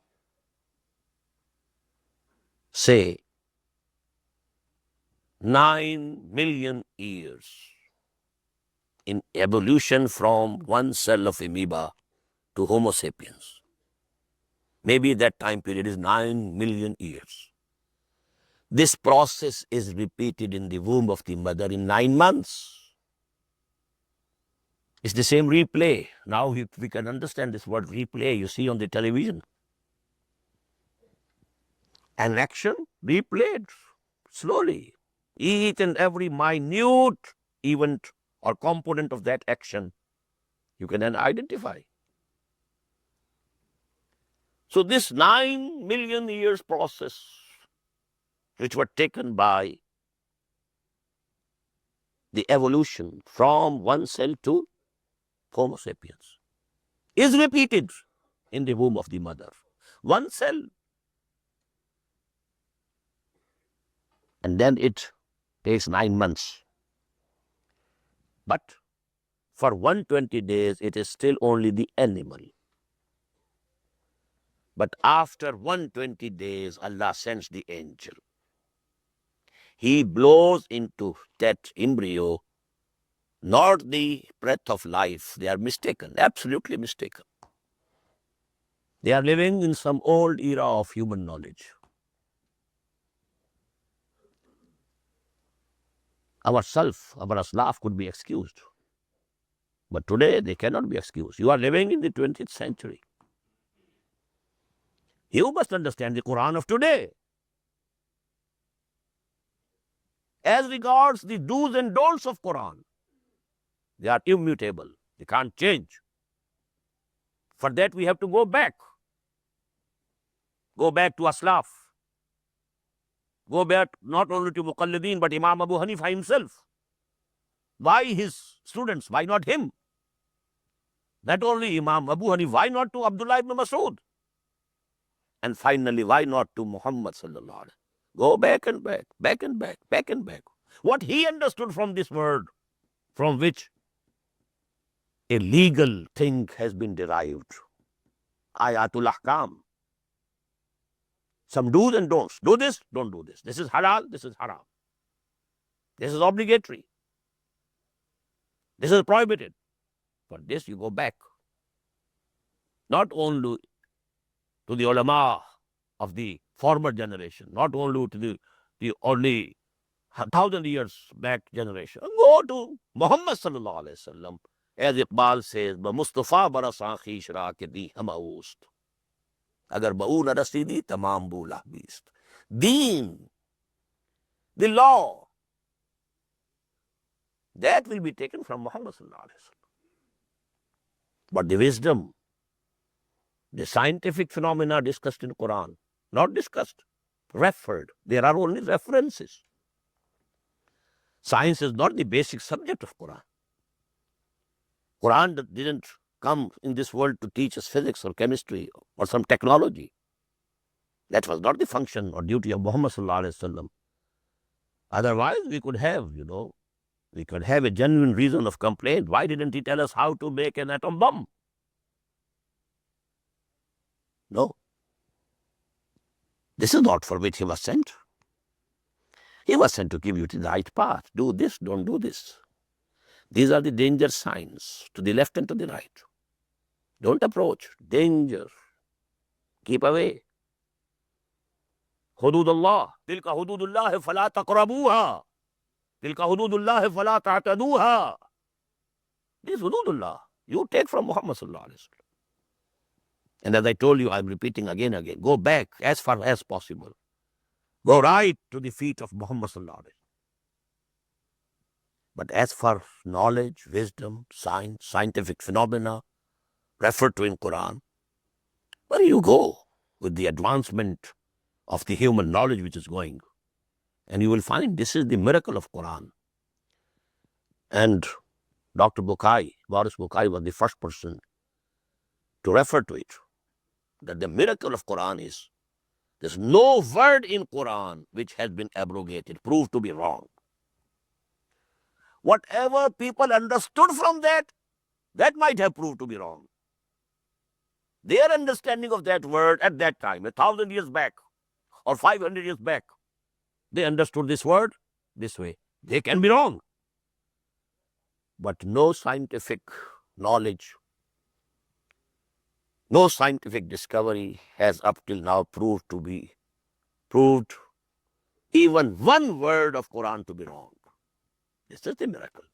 say, 9 million years in evolution from one cell of amoeba to Homo sapiens. Maybe that time period is 9 million years. This process is repeated in the womb of the mother in 9 months. It's the same replay. Now we can understand this word replay you see on the television. An action replayed slowly. Each and every minute event or component of that action you can then identify. So this 9 million years process, which were taken by the evolution from one cell to Homo sapiens, is repeated in the womb of the mother. One cell. And then it takes 9 months. But for 120 days, it is still only the animal. But after 120 days, Allah sends the angel. He blows into that embryo not the breath of life. They are mistaken, absolutely mistaken. They are living in some old era of human knowledge. Our self, our aslaf could be excused. But today they cannot be excused. You are living in the 20th century. You must understand the Quran of today. As regards the do's and don'ts of Quran, they are immutable. They can't change. For that we have to go back. Go back to aslaf. Go back not only to Muqallideen, but Imam Abu Hanifa himself. Why his students? Why not him? Not only Imam Abu Hanifa, why not to Abdullah ibn Mas'ud? And finally, why not to Muhammad sallallahu alaihi wasallam? Go back and back, back and back, back and back. What he understood from this word, from which a legal thing has been derived. Ayatul Ahkam. Some do's and don'ts. Do this, don't do this. This is halal, this is haram. This is obligatory. This is prohibited. For this you go back. Not only to the ulama of the former generation, not only to the only 1,000 years back generation. Go to Muhammad sallallahu alaihi wasallam. As Iqbal says, Mustafa barasa khishra ke di hamaust. Agar ba'u na rasidi tamam bula beast. Deen, the law, that will be taken from Muhammad sallallahu alaihi wasallam. But the wisdom, the scientific phenomena discussed in Quran, not discussed, referred. There are only references. Science is not the basic subject of Quran. Quran didn't come in this world to teach us physics or chemistry or some technology. That was not the function or duty of Muhammad sallallahu alaihi wasallam. Otherwise, we could have, we could have a genuine reason of complaint. Why didn't he tell us how to make an atom bomb? No. This is not for which he was sent. He was sent to give you the right path. Do this, don't do this. These are the danger signs to the left and to the right. Don't approach. Danger. Keep away. Hududullah. Tilka hududullah fala taqrabuha. Tilka hududullah fala ta'taduha. This is hududullah. You take from Muhammad sallallahu alaihi wasallam. And as I told you, I'm repeating again and again. Go back as far as possible. Go right to the feet of Muhammad sallallahu alaihi wasallam. But as for knowledge, wisdom, science, scientific phenomena referred to in Quran, where you go with the advancement of the human knowledge which is going. And you will find this is the miracle of Quran. And Dr. Bukai, Boris Bukai, was the first person to refer to it. That the miracle of Quran is, there's no word in Quran which has been abrogated, proved to be wrong. Whatever people understood from that might have proved to be wrong. Their understanding of that word at that time, 1,000 years back or 500 years back, they understood this word this way. They can be wrong. But no scientific knowledge, no scientific discovery has up till now proved even one word of Quran to be wrong. This is the miracle.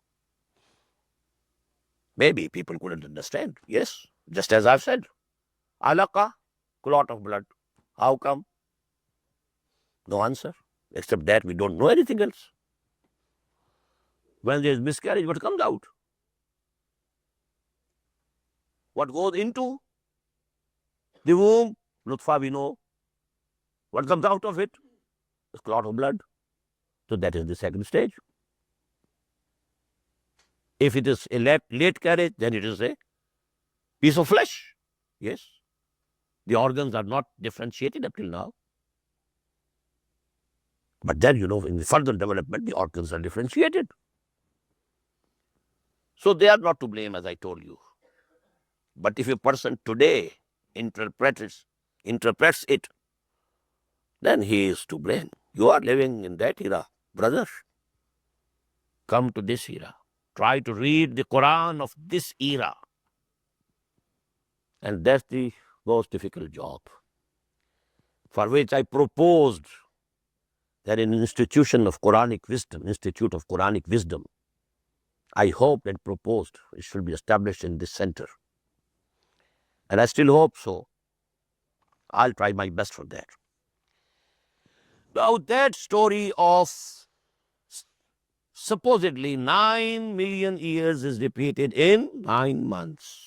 Maybe people couldn't understand. Yes, just as I've said. Alaqa, clot of blood. How come? No answer. Except that we don't know anything else. When there is miscarriage, what comes out? What goes into the womb? Nutfa, we know. What comes out of it? A clot of blood. So that is the second stage. If it is a late carriage, then it is a piece of flesh. Yes. The organs are not differentiated up till now. But then, in the further development, the organs are differentiated. So they are not to blame, as I told you. But if a person today interprets it, then he is to blame. You are living in that era. Brother, come to this era. Try to read the Quran of this era. And that's the most difficult job, for which I proposed that an institution of Quranic wisdom, Institute of Quranic Wisdom, I hoped and proposed it should be established in this center. And I still hope so. I'll try my best for that. Now that story of supposedly 9 million years is repeated in 9 months.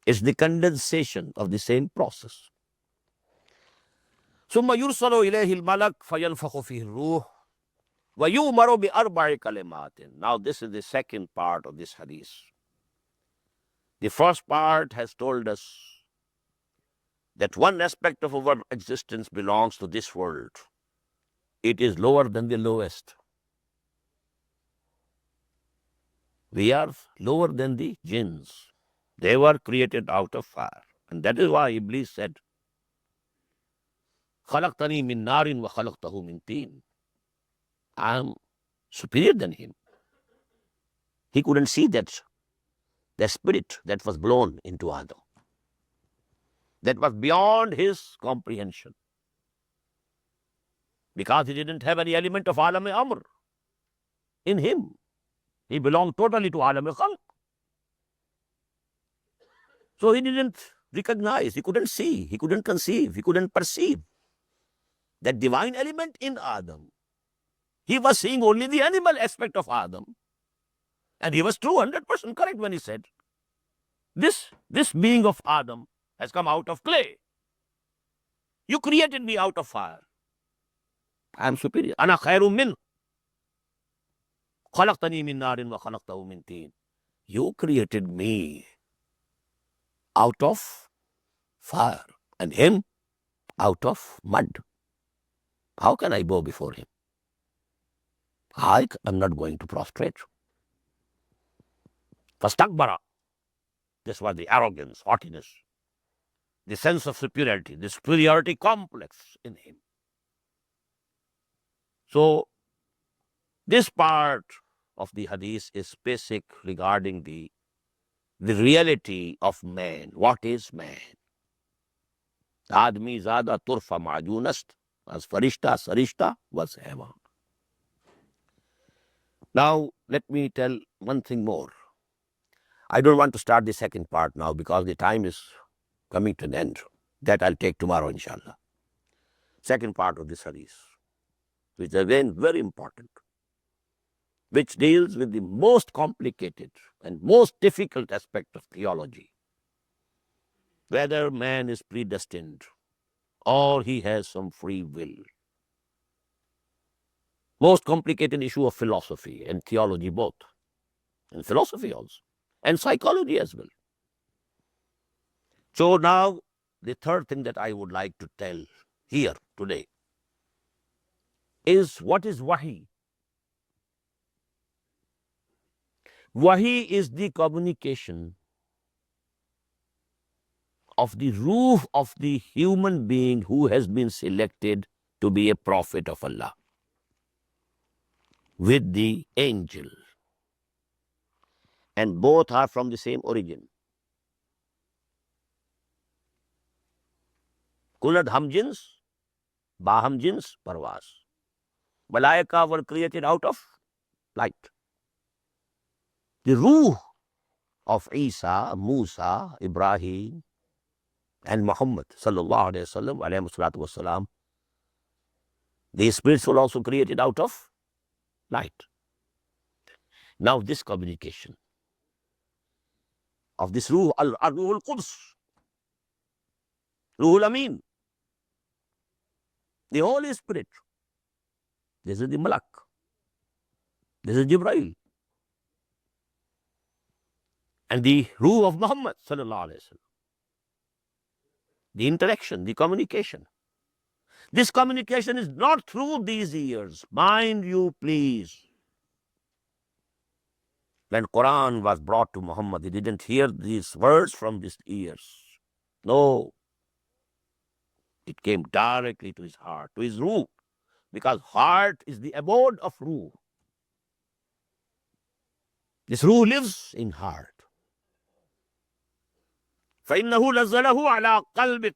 It's the condensation of the same process. ثم يرسل إليه الملك فينفخ فيه الروح ويؤمر بأربع كلمات. Now this is the second part of this hadith. The first part has told us that one aspect of our existence belongs to this world. It is lower than the lowest. We are lower than the jinns. They were created out of fire. And that is why Iblis said, خَلَقْتَنِي مِن نَارٍ وَخَلَقْتَهُ مِن طِينٍ. I am superior than him. He couldn't see that the spirit that was blown into Adam. That was beyond his comprehension. Because he didn't have any element of Alam-e-Amr in him. He belonged totally to Alam-e-Khalq. So he didn't recognize, he couldn't see, he couldn't conceive, he couldn't perceive that divine element in Adam. He was seeing only the animal aspect of Adam. And he was true, 100% correct when he said, this being of Adam has come out of clay. You created me out of fire. I am superior. Ana khairum min. Khalaqtani min narin wa khalaqtahu min teen. You created me out of fire, and him out of mud. How can I bow before him? I am not going to prostrate. Fastakbara. This was the arrogance, haughtiness, the sense of superiority, the superiority complex in him. So, this part of the hadith is basic regarding the reality of man. What is man? Admi zada turfa ma'junast, as farishta, sarishta was heaven. Now, let me tell one thing more. I don't want to start the second part now because the time is coming to an end. That I'll take tomorrow, inshallah. Second part of this hadith, which is again very important, which deals with the most complicated and most difficult aspect of theology. Whether man is predestined or he has some free will. Most complicated issue of philosophy and theology both, and philosophy also, and psychology as well. So now, the third thing that I would like to tell here today is what is wahi. Wahi is the communication of the ruh of the human being who has been selected to be a prophet of Allah with the angel. And both are from the same origin. Kulad hamjins, bahamjins, parwas. Malaika were created out of light. The ruh of Isa, Musa, Ibrahim, and Muhammad sallallahu alayhi wasallam, these spirits were also created out of light. Now this communication of this ruh, al-ruh al-Quds, ruh al-Amin, the Holy Spirit, this is the Malak, this is Jibreel, and the ruh of Muhammad sallallahu alayhi wasallam, the interaction, the communication. This communication is not through these ears. Mind you, please. When Quran was brought to Muhammad, he didn't hear these words from his ears. No. It came directly to his heart, to his ruh, because heart is the abode of ruh. This ruh lives in heart. فَإِنَّهُ نَزَّلَهُ عَلَىٰ قَلْبِكَ.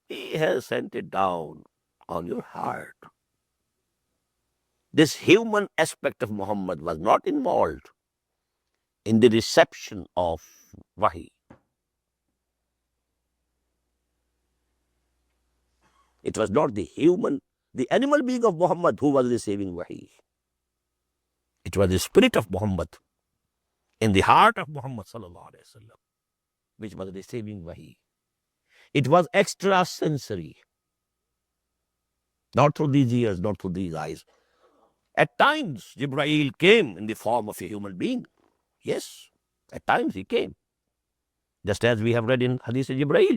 He has sent it down on your heart. This human aspect of Muhammad was not involved in the reception of wahi. It was not the human, the animal being of Muhammad who was receiving wahi. It was the spirit of Muhammad in the heart of Muhammad sallallahu alaihi wasallam, which was receiving wahi. It was extrasensory, not through these ears, not through these eyes. At times, Jibreel came in the form of a human being. Yes, at times he came, just as we have read in Hadith Jibreel.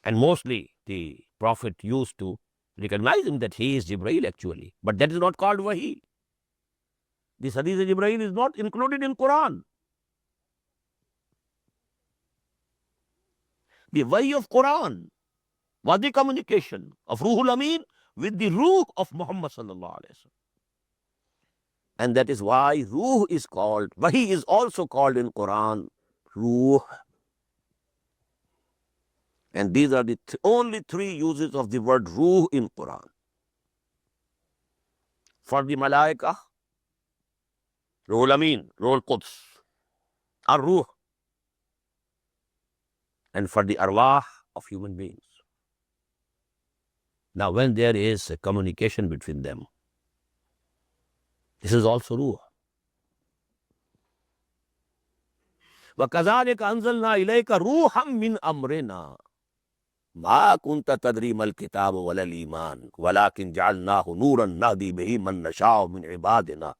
And mostly the Prophet used to recognize him that he is Jibreel actually. But that is not called wahi. This Hadith Jibreel is not included in Quran. The wahi of Quran was the communication of Ruhul Amin with the ruh of Muhammad sallallahu alaihi wasallam. And that is why ruh is called, wahi is also called in Quran, ruh. And these are the only three uses of the word ruh in Quran. For the Malaika, Ruhul Amin, Ruhul Quds, Ar-Ruh. And for the arwah of human beings. Now, when there is a communication between them, this is also ruh. وَكَذَلِكَ أَنزَلْنَا إِلَيْكَ رُوحًا مِّنْ أَمْرِنَا مَا كُنْتَ تَدْرِي مَا الْكِتَابُ وَلَا الْإِيمَانُ وَلَكِنْ جَعَلْنَاهُ نُورًا نَهْدِي بِهِ مَن نَّشَاءُ مِنْ عِبَادِنَا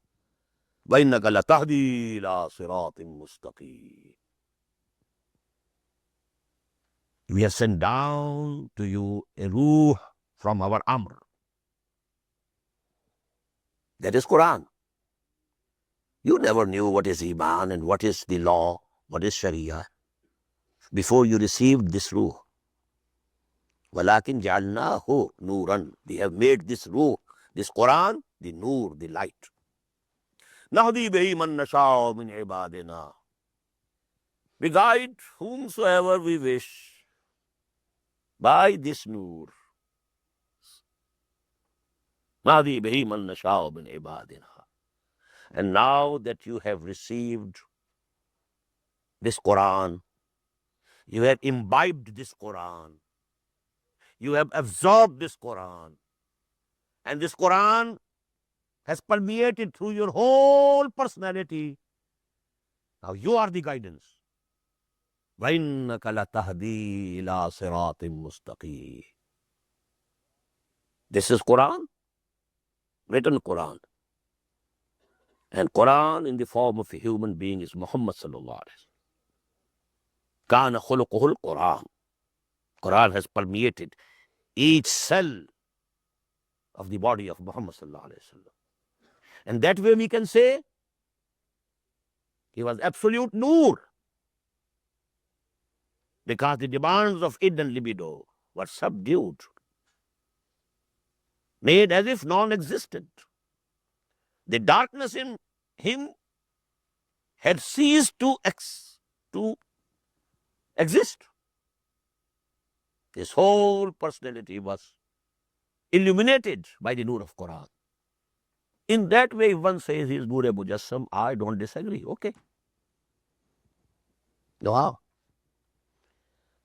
وَإِنَّكَ لَتَهْدِي إِلَىٰ صِرَاطٍ مُّسْتَقِيمٍ. We have sent down to you a ruh from our Amr. That is Quran. You never knew what is Iman and what is the law, what is Sharia, before you received this ruh. وَلَكِنْ جَعَلْنَاهُ نُورًا. We have made this ruh, this Quran, the nur, the light. نَهْدِي بِهِ مَن نَشَاءُ مِنْ عِبَادِنَا. We guide whomsoever we wish by this nur. نَهْدِي بِهِ مَن نَشَاءُ مِنْ عِبَادِنَا. And now that you have received this Quran, you have imbibed this Quran, you have absorbed this Quran, and this Quran has permeated through your whole personality. Now you are the guidance. وَإِنَّكَ لَتَهْدِي إِلَىٰ صِرَاطٍ مُسْتَقِيمٍ. This is Quran, written Quran. And Quran in the form of a human being is Muhammad sallallahu alaihi wasallam. Kana khuluquhul Quran. Quran has permeated each cell of the body of Muhammad sallallahu alaihi wasallam. And that way we can say he was absolute nur, because the demands of id and libido were subdued, made as if non-existent. The darkness in him had ceased to exist. His whole personality was illuminated by the nur of Quran. In that way, if one says he is Nur-e Mujassam, I don't disagree. Okay. No how.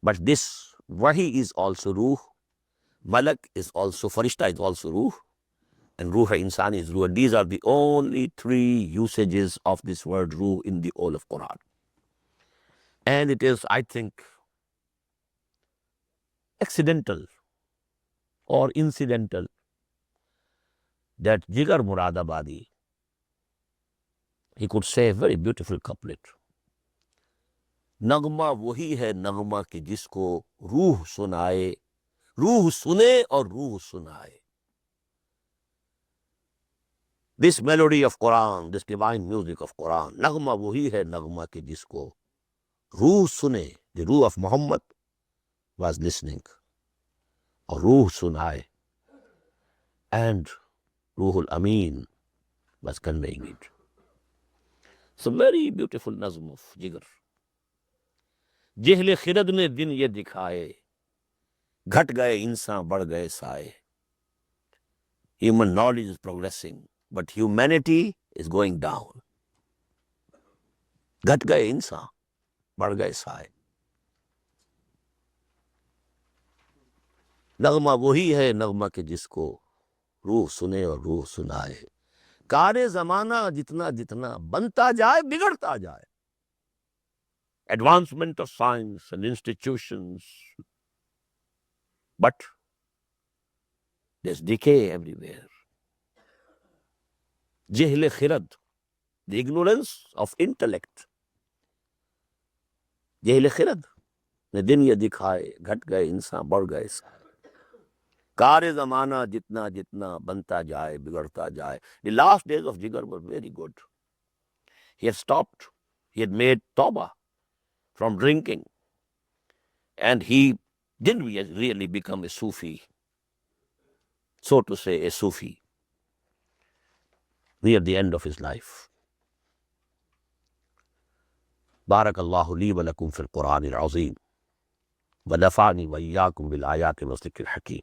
But this Wahi is also Ruh, Malak is also, Farishta is also Ruh, and Ruh-e-Insani is Ruh. And these are the only three usages of this word Ruh in the whole of Quran. And it is, I think, accidental or incidental that Jigar Muradabadi, he could say a very beautiful couplet. नगमा वही है नगमा कि जिसको रूह सुनाए, रूह सुने और रूह सुनाए. This melody of Quran, this divine music of Quran, नगमा वही है नगमा कि जिसको रूह सुने, the ruh of Muhammad was listening, or रूह सुनाए, and Ruhul Amin was conveying it. It's a very beautiful nazm of Jigar. जेहले खिरद ने दिन ये दिखाए, घट गए इंसान बढ़ गए साए. Human knowledge is progressing, but humanity is going down. घट गए इंसान बढ़ गए साए. नगमा वही है नगमा के जिसको रूह सुने और रूह सुनाए. कारे जमाना जितना जितना बनता जाए बिगड़ता जाए. Advancement of science and institutions, but there's decay everywhere. Jehle khirad, the ignorance of intellect. Jehle khirad, ne din ye dikhaye, ghat gaye insan, बढ़ गए सारे. Kaare zamana jitna jitna banta jaye, bigadta jaye. The last days of Jigar were very good. He had stopped. He had made tawbah from drinking, and he didn't really become a Sufi, so to say, a Sufi, near the end of his life. Barakallahu li wa lakum fil Quran al-Azim wa nafa'ani wa iyyakum bil ayati wa dhikril hakim.